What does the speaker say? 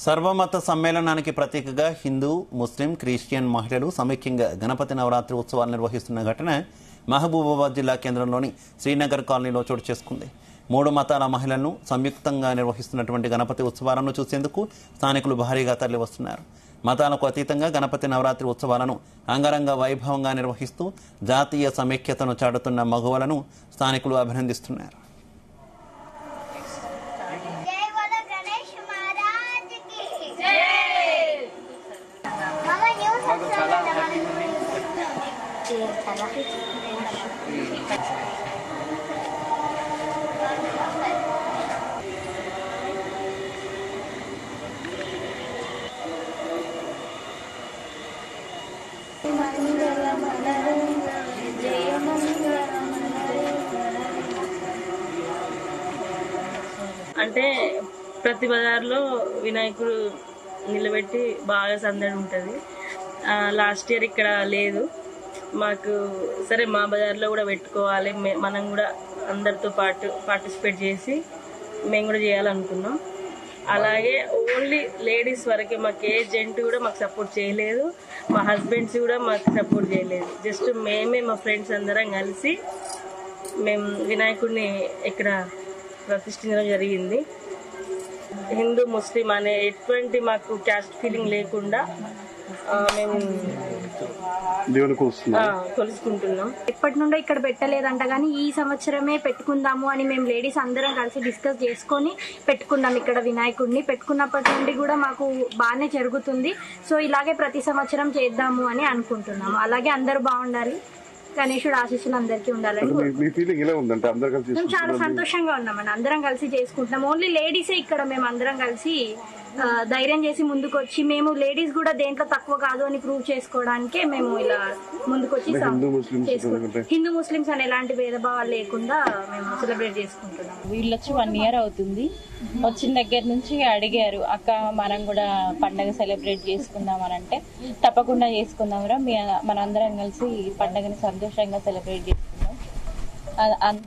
సర్వమత సమ్మేళనానికి ప్రతీకగా హిందూ, ముస్లిం, క్రిస్టియన్ మహిళలు సమైక్యంగా గణపతి నవరాత్రి ఉత్సవాలు నిర్వహిస్తున్న ఘటన మహబూబాబాద్ జిల్లా కేంద్రంలోని శ్రీనగర్ కాలనీలో చోటు చేసుకుంది. 3 మతాల మహిళలను సంయుక్తంగా నిర్వహిస్తున్నటువంటి గణపతి ఉత్సవాలను చూసేందుకు స్థానికులు భారీగా తరలివస్తున్నారు. మతాలకు అతీతంగా గణపతి నవరాత్రి ఉత్సవాలను అంగరంగ వైభవంగా నిర్వహిస్తూ జాతీయ సమైక్యతను చాటుతున్న మగువలను స్థానికులు అభినందిస్తున్నారు. అంటే ప్రతి బజార్లో వినాయకుడు నిలబెట్టి బాగా సందడి ఉంటుంది. లాస్ట్ ఇయర్ ఇక్కడ లేదు. మాకు సరే మా బజార్లో కూడా పెట్టుకోవాలి, మనం కూడా అందరితో పాటు పార్టిసిపేట్ చేసి మేము కూడా చేయాలనుకున్నాం. అలాగే ఓన్లీ లేడీస్ వరకే, మాకు ఏ జెంట్ కూడా మాకు సపోర్ట్ చేయలేదు, మా హస్బెండ్స్ కూడా మాకు సపోర్ట్ చేయలేదు. జస్ట్ మేమే మా ఫ్రెండ్స్ అందరం కలిసి మేము వినాయకుడిని ఇక్కడ ప్రతిష్ఠించడం జరిగింది. హిందూ, ముస్లిం అనే ఎటువంటి మాకు క్యాస్ట్ ఫీలింగ్ లేకుండా మేము కొలుసుకుంటున్నాం. ఎప్పటి నుండో ఇక్కడ పెట్టలేదంట, కానీ ఈ సంవత్సరమే పెట్టుకుందాము అని మేము లేడీస్ అందరం కలిసి డిస్కస్ చేసుకొని పెట్టుకున్నాం. ఇక్కడ వినాయకుడిని పెట్టుకున్నప్పటి నుండి కూడా మాకు బాగానే జరుగుతుంది. సో ఇలాగే ప్రతి సంవత్సరం చేద్దాము అని అనుకుంటున్నాము. అలాగే అందరూ బాగుండాలి, గణేశుడు ఆశీస్సులు అందరికీ ఉండాలని మేము చాలా సంతోషంగా ఉన్నామండి. అందరం కలిసి చేసుకుంటున్నాం. ఓన్లీ లేడీసే ఇక్కడ మేము అందరం కలిసి ధైర్యం చేసి ముందుకు వచ్చి, మేము లేడీస్ కూడా దేంట్లో తక్కువ కాదు అని ప్రూవ్ చేసుకోవడానికే మేము ఇలా ముందుకొచ్చి చేసుకుంటాం. హిందూ ముస్లిమ్స్ అని ఎలాంటి భేదభావాలు లేకుండా మేము సెలబ్రేట్ చేసుకుంటున్నాం. వీళ్ళు వచ్చి 1 year అవుతుంది. వచ్చిన దగ్గర నుంచి అడిగారు, అక్క మనం కూడా పండగ సెలబ్రేట్ చేసుకుందాం అని అంటే తప్పకుండా చేసుకుందాంరా, మనందరం కలిసి పండగని సంతోషంగా సెలబ్రేట్ చేసుకుందాం. అందరు